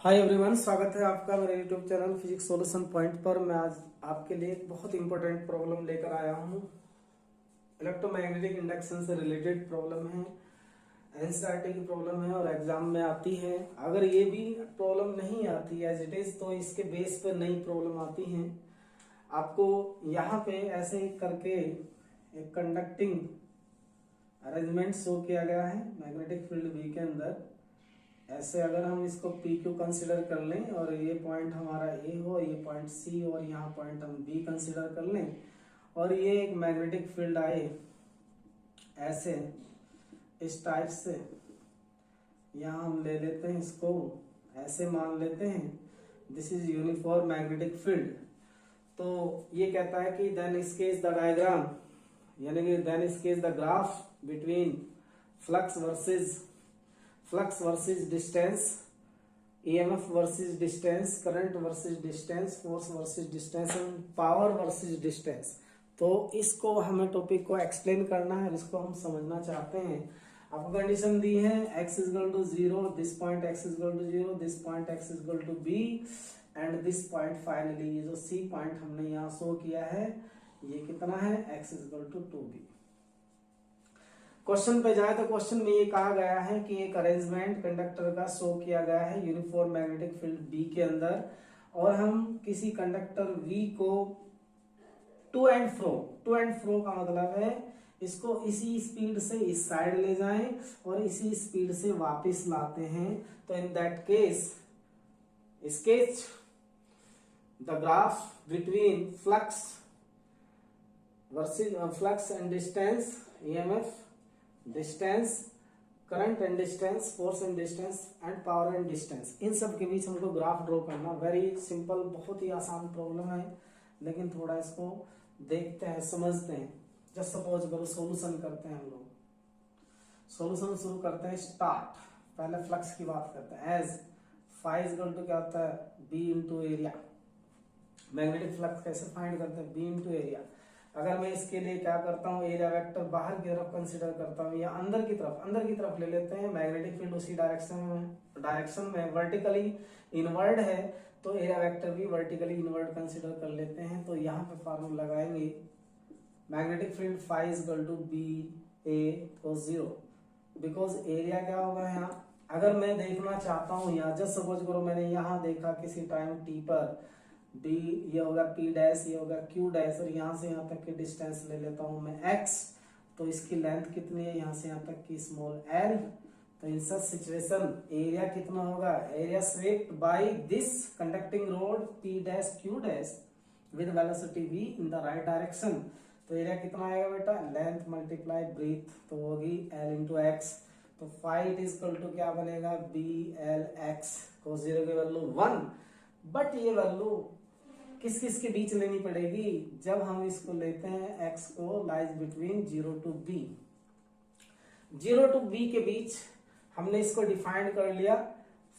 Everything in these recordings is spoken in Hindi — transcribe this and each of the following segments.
हाय एवरीवन, स्वागत है आपका मेरे YouTube channel physics solution point पर। मैं आज आपके लिए एक बहुत इंपॉर्टेंट प्रॉब्लम लेकर आया हूँ। इलेक्ट्रोमैग्नेटिक इंडक्शन से रिलेटेड प्रॉब्लम है, एनसीईआरटी की प्रॉब्लम है और एग्जाम में आती है। अगर ये भी प्रॉब्लम नहीं आती एज इट इज तो इसके बेस पर नई प्रॉब्लम आती है। आपको यहाँ पे ऐसे ही करके एक कंडक्टिंग अरेंजमेंट शो किया गया है मैग्नेटिक फील्ड बी के अंदर। ऐसे अगर हम इसको पी क्यू कंसिडर कर लें और ये पॉइंट हमारा ए हो, ये पॉइंट सी और यहाँ पॉइंट हम बी कंसिडर कर लें और ये एक मैग्नेटिक फील्ड आए ऐसे इस टाइप से, यहाँ हम ले लेते हैं इसको, ऐसे मान लेते हैं this is uniform magnetic field. तो ये कहता है कि देन स्केच द डायग्राम, यानी कि then sketch the graph between flux versus distance, EMF versus distance, current versus distance, force versus distance and power versus distance. तो इसको हमें टॉपिक को एक्सप्लेन करना है, इसको हम समझना चाहते हैं। आपको कंडीशन दी है x equal to 0, this point x equal to 0, this point x equal to b and this point finally ये जो c पॉइंट हमने यहाँ शो किया है ये कितना है x equal to 2b। Question पे जाए तो क्वेश्चन में ये कहा गया है कि एक अरेंजमेंट कंडक्टर का शो किया गया है यूनिफॉर्म मैग्नेटिक फील्ड बी के अंदर और हम किसी कंडक्टर वी को टू एंड फ्रो का मतलब है इसको इसी स्पीड से इस साइड ले जाएं और इसी स्पीड से वापस लाते हैं। तो in that case sketch the graph between flux and distance, EMF, distance, current and distance, force and distance and power and distance, इन सब के बीच हमको ग्राफ ड्रॉ करना। वेरी सिंपल, बहुत ही आसान प्रॉब्लम है, लेकिन थोड़ा इसको देखते हैं, समझते हैं। जस्ट सपोज करो सॉल्यूशन करते हैं, हम लोग सॉल्यूशन शुरू करते हैं। स्टार्ट, पहले फ्लक्स की बात करते हैं। एज फाई इक्वल टू क्या होता है, B into area. Magnetic flux कैसे फाइंड करते हैं, बी इंटू एरिया। अगर मैं इसके लिए क्या करता हूँ, एरिया वेक्टर बाहर की तरफ कंसीडर करता हूँ या अंदर की तरफ ले लेते हैं। मैग्नेटिक फील्ड उसी डायरेक्शन में वर्टिकली इनवर्ड है तो एरिया वेक्टर भी वर्टिकली इनवर्ड कंसीडर कर लेते हैं। तो यहाँ पे फॉर्मूला लगाएंगे magnetic field phi equal to B A को 0, बिकॉज एरिया क्या होगा यहाँ। अगर मैं देखना चाहता हूँ यहाँ, जस्ट सपोज करो मैंने यहाँ देखा किसी टाइम टी पर डी, ये होगा पी डैश, ये होगा क्यू डैश और यहाँ से यहाँ तक की डिस्टेंस ले लेता हूँ मैं x। तो इसकी लेंथ कितनी है यहाँ से यहाँ तक की, स्मॉल l। तो इन सब सिचुएशन एरिया कितना होगा, area swept by this conducting rod p dash q dash with velocity v in the right direction. तो एरिया कितना आएगा बेटा, लेंथ मल्टीप्लाई ब्रीथ, तो होगी l इंटू एक्स। तो फाई इज इक्वल टू क्या बनेगा, बी एल एक्स, को 0 की वैल्यू 1। बट ये वैल्यू किस किस के बीच लेनी पड़ेगी, जब हम इसको लेते हैं x को lies between 0 to b। 0 to b के बीच हमने इसको डिफाइन कर लिया।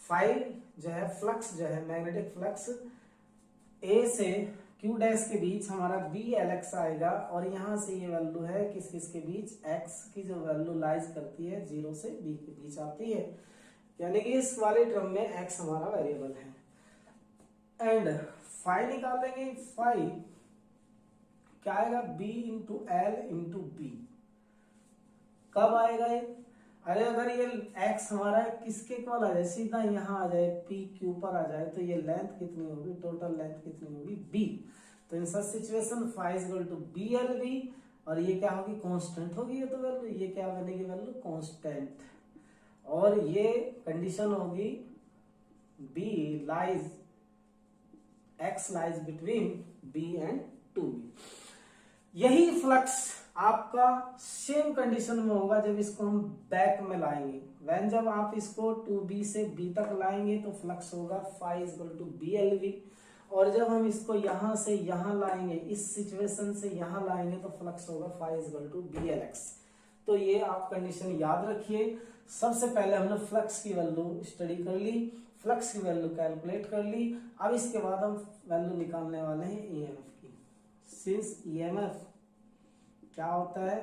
फाई जो है फ्लक्स, जो है मैग्नेटिक फ्लक्स a से q डैश के बीच हमारा बी एल एक्स आएगा और यहां से ये वैल्यू है किस किस के बीच, x की जो वैल्यू लाइज करती है 0 से b के बीच आती है, यानी कि इस वाले टर्म में x हमारा वेरिएबल है। एंड फाई निकालेंगे, फाई क्या आएगा, b into L into B. कब आएगा ये, अरे अगर ये x हमारा किसके इक्वल आ जाए, सीधा यहाँ आ जाए p q पर आ जाए, तो ये लेंथ कितनी होगी, टोटल लेंथ कितनी होगी, b। तो इन सब situation phi equal to B L B और ये क्या होगी, कांस्टेंट होगी ये तो वैल्यू, ये क्या बनेगी वैल्यू, कांस्टेंट। और ये कंडीशन होगी b lies x lies between b and 2b। यही फ्लक्स आपका सेम कंडीशन में होगा जब इसको हम बैक में लाएंगे। वैन जब आप इसको 2b से b तक लाएंगे तो फ्लक्स होगा phi equal to B L V, और जब हम इसको यहां से यहां लाएंगे, इस सिचुएशन से यहां लाएंगे तो फ्लक्स होगा phi equal to B L x. तो ये आप कंडीशन याद रखिए। सबसे पहले हमने फ्लक्स की वैल्यू स्टडी कर ली, फ्लक्स की वैल्यू कैलकुलेट कर ली। अब इसके बाद हम वैल्यू निकालने वाले हैं ईएमएफ की। सिंस ईएमएफ क्या होता है,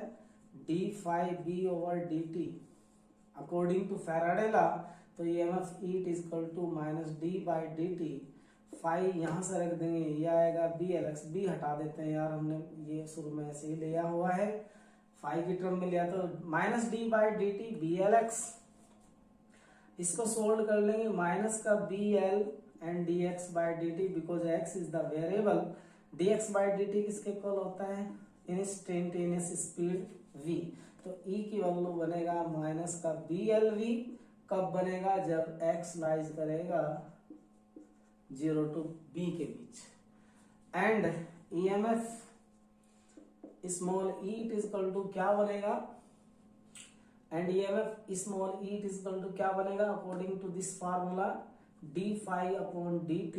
D phi B over D T according to Faraday law, तो EMF E it equal to minus D by D T, phi यहाँ से रख देंगे, ये आएगा BLX, बी हटा देते हैं यार, हमने ये शुरू में ऐसे ही लिया हुआ है, फाई की टर्म में लिया, तो minus D by D T BLX, इसको सोल्व कर लेंगे, माइनस का BL and dx by D T, because x is the variable, dx by D T किसके इक्वल होता है, इंस्टेंटेनियस स्पीड v, तो E की वैल्यू बनेगा माइनस का BLV, कब बनेगा, जब x लाइज करेगा 0 to B के बीच, and EMF small e it is equal to क्या बनेगा, and EMF small e it is equal to क्या बनेगा, according to this formula d phi upon dt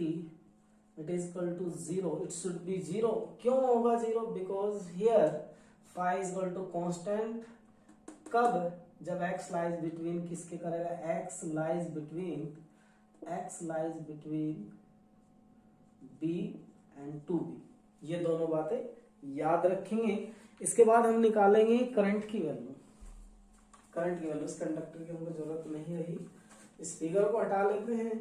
it is equal to 0, it should be 0, क्यों होगा 0, because here phi is equal to constant, कब, जब x लाइज बिटवीन किसके करेगा, x lies between b and 2b, ये दोनों बातें याद रखेंगे। इसके बाद हम निकालेंगे करंट की वैल्यू, इस कंडक्टर की हमको जरूरत नहीं रही, इस फिगर को हटा लेते हैं।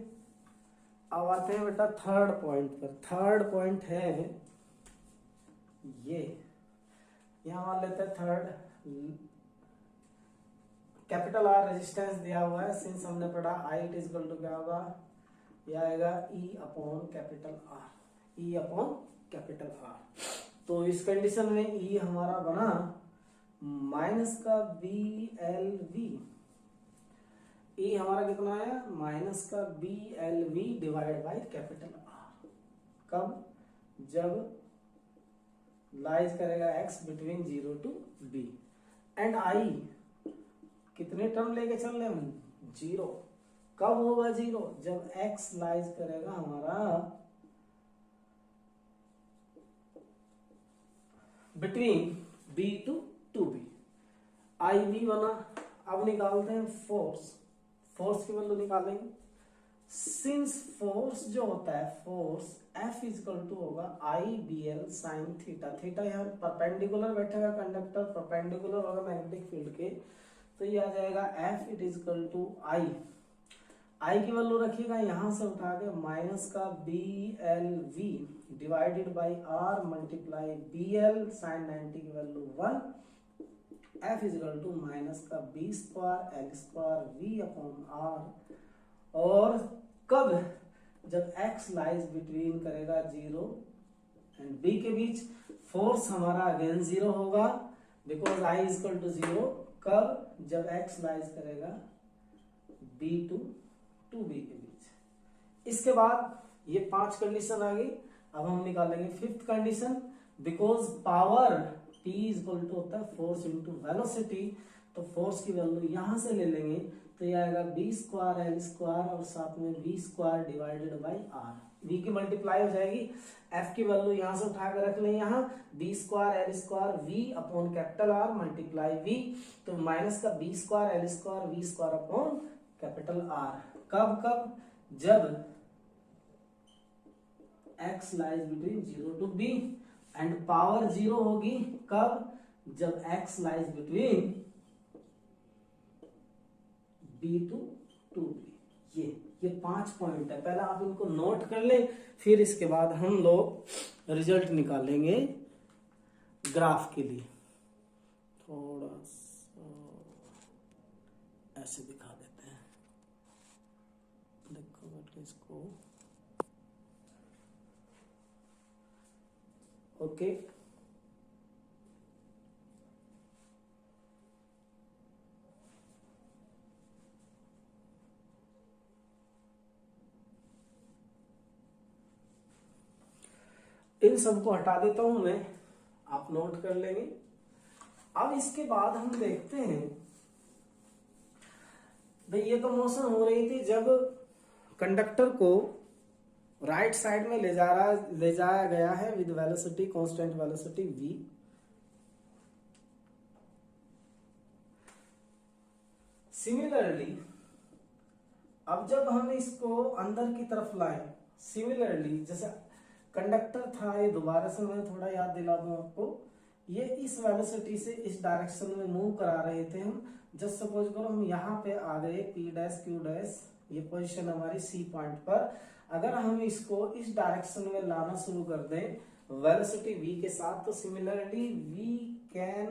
अब आते हैं बेटा थर्ड पॉइंट पर, थर्ड पॉइंट है ये, यहां मान लेते हैं थर्ड, कैपिटल R रेजिस्टेंस दिया हुआ है, सिंस हमने पढ़ा I it is equal to क्या होगा, ये आएगा E अपॉन कैपिटल R, तो इस कंडीशन में E हमारा बना माइनस का BLV, E हमारा कितना आया, माइनस का BLV divide by capital R, कब, जब लाइज करेगा x between 0 to B, and I कितने टर्म लेके चल रहे हम, 0, कब होगा 0, जब x लाइज करेगा हमारा between B to 2B, IB बना। अब निकालते हैं फोर्स की वैल्यू निकालेंगे, सिंस फोर्स जो होता है, force F is equal to होगा IBL साइन थीटा, यहाँ परपेंडिकुलर बैठेगा कंडक्टर, परपेंडिकुलर होगा मैग्नेटिक फील्ड के, तो ये आ जाएगा F it is equal to I की वैल्यू रखिएगा यहाँ से उठा के, माइनस का BLV divided by R multiply BL sine 90 की value 1, F is equal to minus का B square L square V upon R, और कब, जब x लाइज बिटवीन करेगा 0 एंड B के बीच, फोर्स हमारा अगेन 0 होगा, because I is equal to 0, कब, जब x लाइज करेगा B to 2B के बीच। इसके बाद ये 5 कंडीशन आ गई, अब हम निकालेंगे fifth condition, because power P is equal to होता है फोर्स इंटू वेलोसिटी, तो फोर्स की वैल्यू यहां से ले लेंगे, तो ये आएगा B स्क्वायर L स्क्वायर और साथ में V square divided by R, V की मल्टीप्लाई हो जाएगी, F की वैल्यू यहां से उठा कर रख लें, यहाँ B square L square V upon capital R multiply V, तो माइनस का B square L square V square upon capital R, कब, जब x lies between 0 to B, and power 0 होगी कब, जब x lies between B to 2B। ये 5 पॉइंट है, पहले आप इनको नोट कर ले, फिर इसके बाद हम लोग रिजल्ट निकालेंगे ग्राफ के लिए। थोड़ा सा ऐसे दिखा देते हैं, देखो बेटा इसको, ओके इन सबको हटा देता हूं मैं, आप नोट कर लेंगे। अब इसके बाद हम देखते हैं भाई, ये तो मोशन हो रही थी जब कंडक्टर को राइट साइड में ले जाया गया है with velocity, constant velocity v, similarly अब जब हम इसको अंदर की तरफ लाए, सिमिलरली जैसे कंडक्टर था, ये दोबारा से मैं थोड़ा याद दिला दूं आपको, ये इस वेलोसिटी से इस डायरेक्शन में मूव करा रहे थे हम। जस्ट सपोज करो हम यहाँ पे आ गए P डैश Q डैश, ये पोजीशन हमारी C पॉइंट पर, अगर हम इसको इस डायरेक्शन में लाना शुरू कर दें वेलोसिटी v के साथ, तो सिमिलरली वी कैन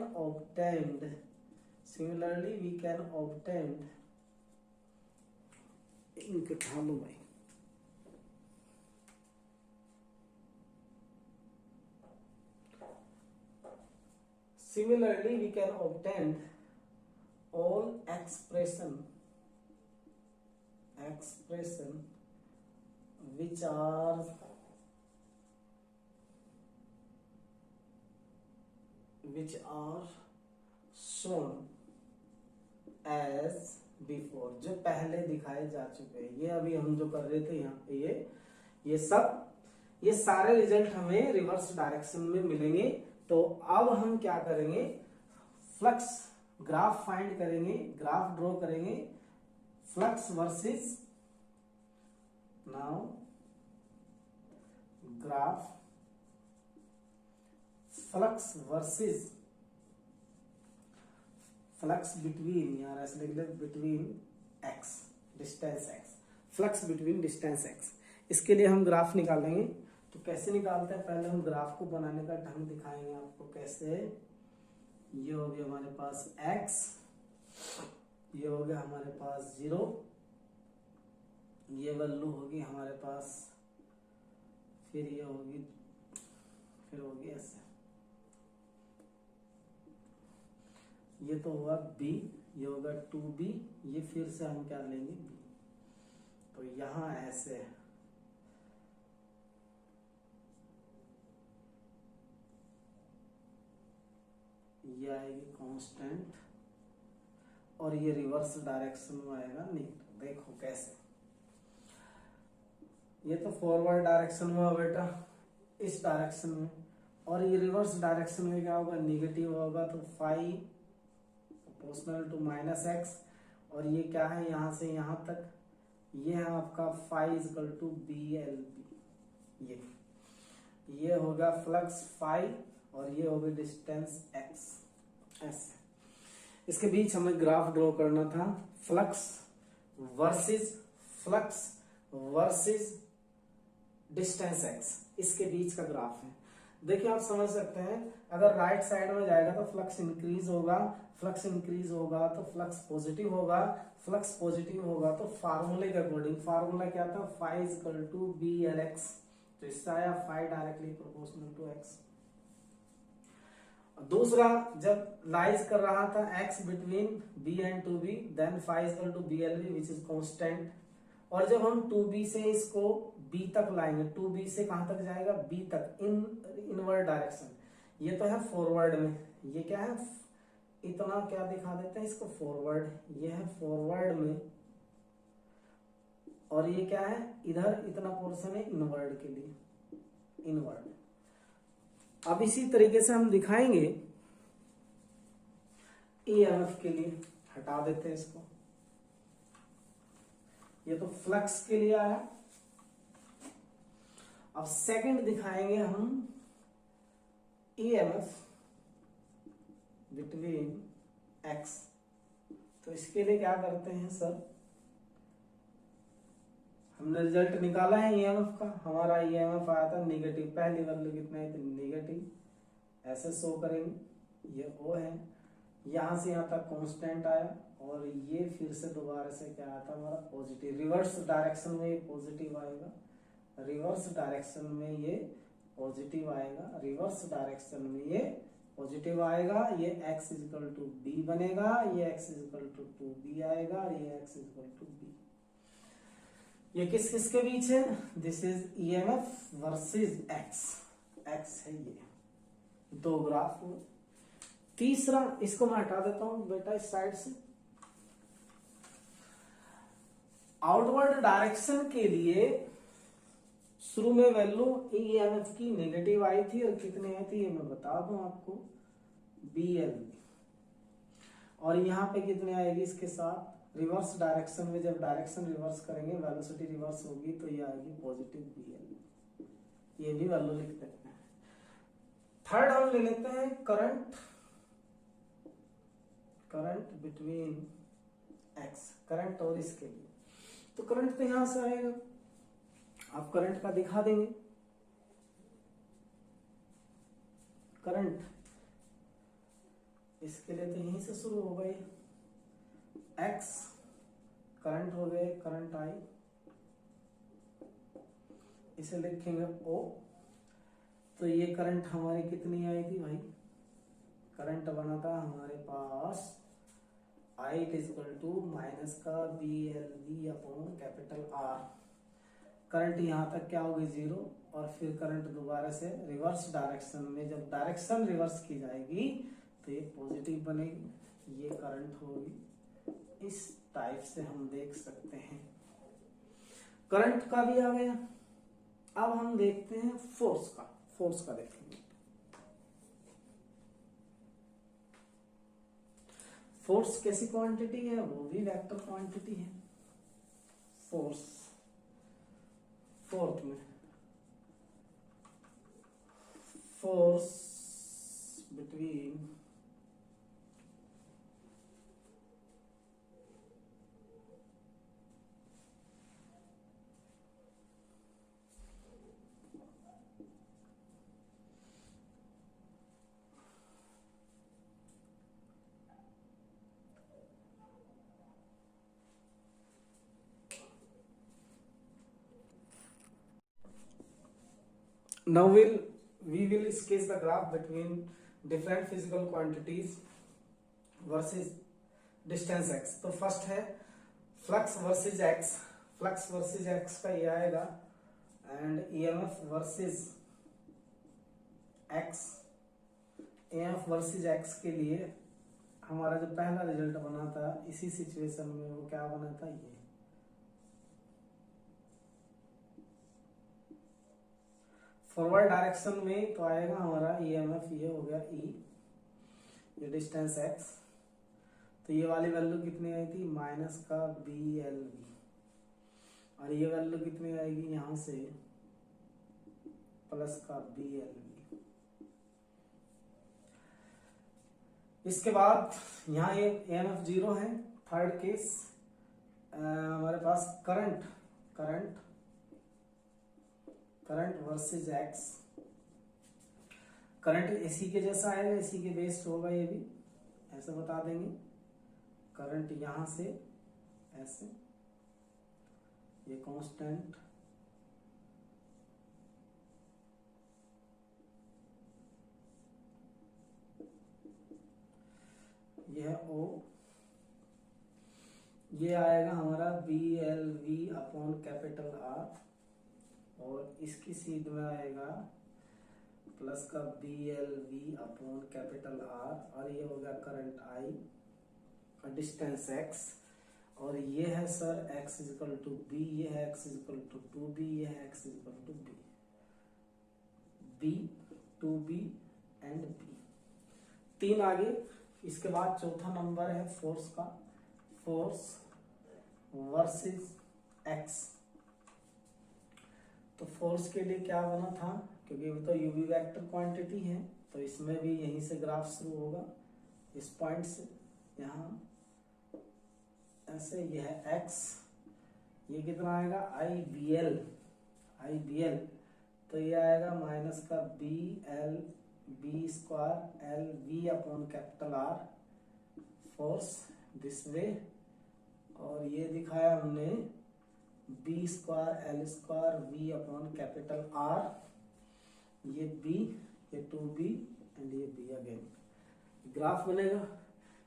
ऑब्टेन इनके ठालो भाई, similarly we can obtain all expression which are shown as before, जो पहले दिखाए जा चुके हैं। ये अभी हम जो कर रहे थे यहाँ पे ये सारे रिजल्ट हमें रिवर्स डायरेक्शन में मिलेंगे। तो अब हम क्या करेंगे, फ्लक्स ग्राफ फाइंड करेंगे, ग्राफ ड्रॉ करेंगे, flux versus, now graph flux versus flux between, यार ऐसे लिख ले, between x, distance x, flux between distance x। इसके लिए हम ग्राफ निकालेंगे। तो कैसे निकालते हैं, पहले हम ग्राफ को बनाने का ढंग दिखाएंगे आपको कैसे। ये हो गया हमारे पास x, ये हो गया हमारे पास 0, ये वैल्यू होगी हमारे पास, फिर ये होगी, फिर होगी ऐसे, ये तो हुआ b, ये होगा 2b, ये फिर से हम क्या लेंगे b। तो यहां ऐसे ये आएगी कांस्टेंट, और ये रिवर्स डायरेक्शन में आएगा नेगेटिव। देखो कैसे, ये तो फॉरवर्ड डायरेक्शन में होगा बेटा, इस डायरेक्शन में, और ये रिवर्स डायरेक्शन में क्या होगा, नेगेटिव होगा। तो phi proportional to minus x, और ये क्या है यहां से यहां तक, ये है आपका phi equal to B L B. ये होगा फ्लक्स फाई, और ये होगी डिस्टेंस एक्स। ऐसे इसके बीच हमें ग्राफ ड्रॉ करना था, फ्लक्स वर्सेस डिस्टेंस एक्स, इसके बीच का ग्राफ है। देखिए आप समझ सकते हैं, अगर राइट साइड में जाएगा तो फ्लक्स इंक्रीज होगा, फ्लक्स इंक्रीज होगा तो फ्लक्स पॉजिटिव होगा, फ्लक्स पॉजिटिव होगा तो फार्मूले के अकॉर्डिंग, फार्मूला क्या था, phi equal to B L x. तो इससे आया phi directly proportional to x. दूसरा, जब लाइज कर रहा था x between b and 2b, then phi equal to B L B which is constant. और जब हम 2b से इसको b तक लाएंगे, 2b से कहां तक जाएगा, b तक, इनवर्ड डायरेक्शन। ये तो है फॉरवर्ड में, ये क्या है, इतना क्या दिखा देते हैं इसको, फॉरवर्ड, ये है फॉरवर्ड में, और ये क्या है, इधर इतना पोर्शन है इनवर्ड के लिए, इनवर्ड। अब इसी तरीके से हम दिखाएंगे EMF के लिए, हटा देते हैं इसको, ये तो फ्लक्स के लिए आया। अब सेकंड दिखाएंगे हम EMF बिटवीन x। तो इसके लिए क्या करते हैं सर, हमने रिजल्ट निकाला है EMF का, हमारा EMF आया था नेगेटिव, पहली वैल्यू कितना है, नेगेटिव, ऐसे शो करेंगे, ये O है, यहां से यहां तक कांस्टेंट आया, और ये फिर से दोबारा से क्या आता है हमारा पॉजिटिव। रिवर्स डायरेक्शन में ये पॉजिटिव आएगा, रिवर्स डायरेक्शन में ये पॉजिटिव आएगा, रिवर्स डायरेक्शन में ये पॉजिटिव आएगा। ये x इक्वल टू b बनेगा, ये x इक्वल टू 2b आएगा, और ये x इक्वल टू b। ये किस किस के बीच है, this is EMF versus x, x है ये, दो ग्राफ। तीसरा, इसको मैं हटा देता हूं बेटा इस साइड से। आउटवर्ड डायरेक्शन के लिए शुरू में वैल्यू EMF की नेगेटिव आई थी, और कितने आई थी ये मैं बता दूं आपको, BL, और यहां पे कितने आएगी इसके साथ, रिवर्स डायरेक्शन में जब डायरेक्शन रिवर्स करेंगे, वेलोसिटी रिवर्स होगी, तो ये आएगी पॉजिटिव BL। ये भी वैल्यू लिख देते हैं। थर्ड हम ले लेते हैं करंट बिटवीन एक्स, करंट और इसके लिए। तो करंट तो यहां से आएगा, आप करंट का दिखा देंगे। करंट इसके लिए तो यहीं से शुरू हो गई, एक्स करंट हो गए, करंट आई, इसे लिखेंगे ओ। तो ये करंट हमारी कितनी आई थी भाई, करंट बना था हमारे पास I इक्वल टू माइनस का BLV upon capital R। Current यहाँ तक क्या होगी 0, और फिर करंट दोबारा से रिवर्स डायरेक्शन में, जब डायरेक्शन रिवर्स की जाएगी तो ये पॉजिटिव बनेगी, ये करंट होगी। इस टाइप से हम देख सकते हैं। करंट का भी आ गया। अब हम देखते हैं फोर्स का, फोर्स का देखेंगे। फोर्स कैसी क्वांटिटी है, वो भी वेक्टर क्वांटिटी है। फोर्स फोर्थ में, force between now we will sketch the graph between different physical quantities versus distance x। तो फर्स्ट है flux versus x, flux versus x का ये आएगा, and EMF versus x. EMF versus x के लिए हमारा जो पहला रिजल्ट बना था इसी सिचुएशन में, वो क्या बना था, ये फॉरवर्ड डायरेक्शन में तो आएगा हमारा EMF, ये हो गया E, ये डिस्टेंस x। तो ये वाली वैल्यू कितनी आई थी, माइनस का BLV, और ये वैल्यू कितनी आएगी यहां से, प्लस का BLV। इसके बाद यहाँ ये EMF 0 है। थर्ड केस हमारे पास current versus x. Current AC के जैसा आएगा, एसी के बेस्ड होगा, ये भी ऐसे बता देंगे। करंट यहां से ऐसे, ये कांस्टेंट, यह O, ये आएगा हमारा BLV अपॉन कैपिटल R, और इसकी सीध में आएगा प्लस का BLV अपॉन कैपिटल R, और ये हो गया करंट I और डिस्टेंस x, और ये है sir x equal to B, ये है x इक्वल टू 2B, ये है x equal to B, 2B and B। तीन आगे। इसके बाद चौथा नंबर है फोर्स का, फोर्स वर्सेस x। तो फोर्स के लिए क्या बना था, क्योंकि वो तो यूवी वेक्टर क्वांटिटी है, तो इसमें भी यहीं से ग्राफ शुरू होगा, इस पॉइंट से यहाँ ऐसे। ये है x, ये कितना आएगा IBL, तो ये आएगा माइनस का BL square LV upon capital R, force this way. और ये दिखाया हमने B square L square V upon capital R, ये B, ये 2B एंड ये B अगेन। ग्राफ बनेगा,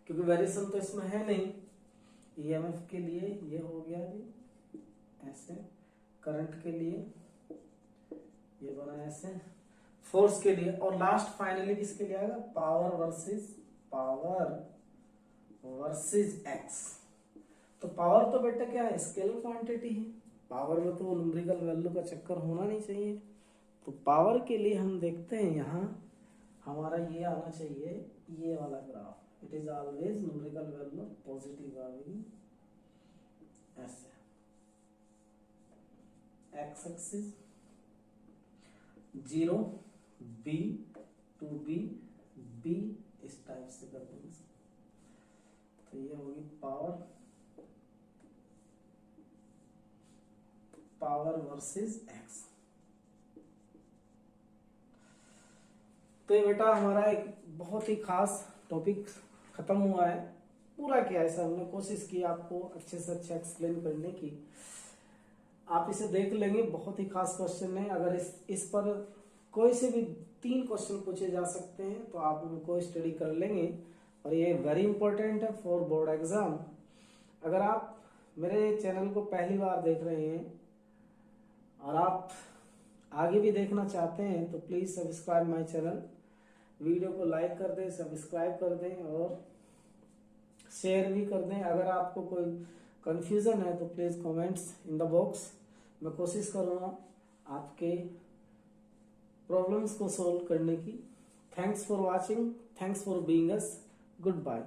क्योंकि वेरिएशन तो इसमें है नहीं। EMF के लिए ये हो गया जी ऐसे, करंट के लिए ये बना ऐसे, फोर्स के लिए। और लास्ट फाइनली किसके लिए आएगा, पावर वर्सेस एक्स। तो पावर तो बेटा क्या है, स्केलर क्वांटिटी है, पावर में तो न्यूमेरिकल वैल्यू का चक्कर होना नहीं चाहिए। तो पावर के लिए हम देखते हैं यहाँ हमारा ये आना चाहिए, ये वाला graph, it is always numerical value positive आएगी ऐसे, x axis 0 B to B B इस टाइप से कर देंगे। तो ये होगी पावर वर्सेस एक्स। तो ये बेटा हमारा एक बहुत ही खास टॉपिक खत्म हुआ है। पूरा किया है सर, हमने कोशिश की आपको अच्छे से अच्छा एक्सप्लेन करने की। आप इसे देख लेंगे, बहुत ही खास क्वेश्चन है। अगर इस पर कोई से भी 3 क्वेश्चन पूछे जा सकते हैं तो आप उनको स्टडी कर लेंगे, और ये वेरी इंपॉर्टेंट है फॉर बोर्ड एग्जाम। अगर आप मेरे चैनल को पहली बार देख रहे हैं और आप आगे भी देखना चाहते हैं तो please subscribe my channel, video को लाइक कर दें, सब्सक्राइब कर दें और शेयर भी कर दें। अगर आपको कोई कंफ्यूजन है तो please comments in the box, मैं कोशिश करूंगा आपके प्रॉब्लम्स को सॉल्व करने की। Thanks for watching, thanks for being us, good bye.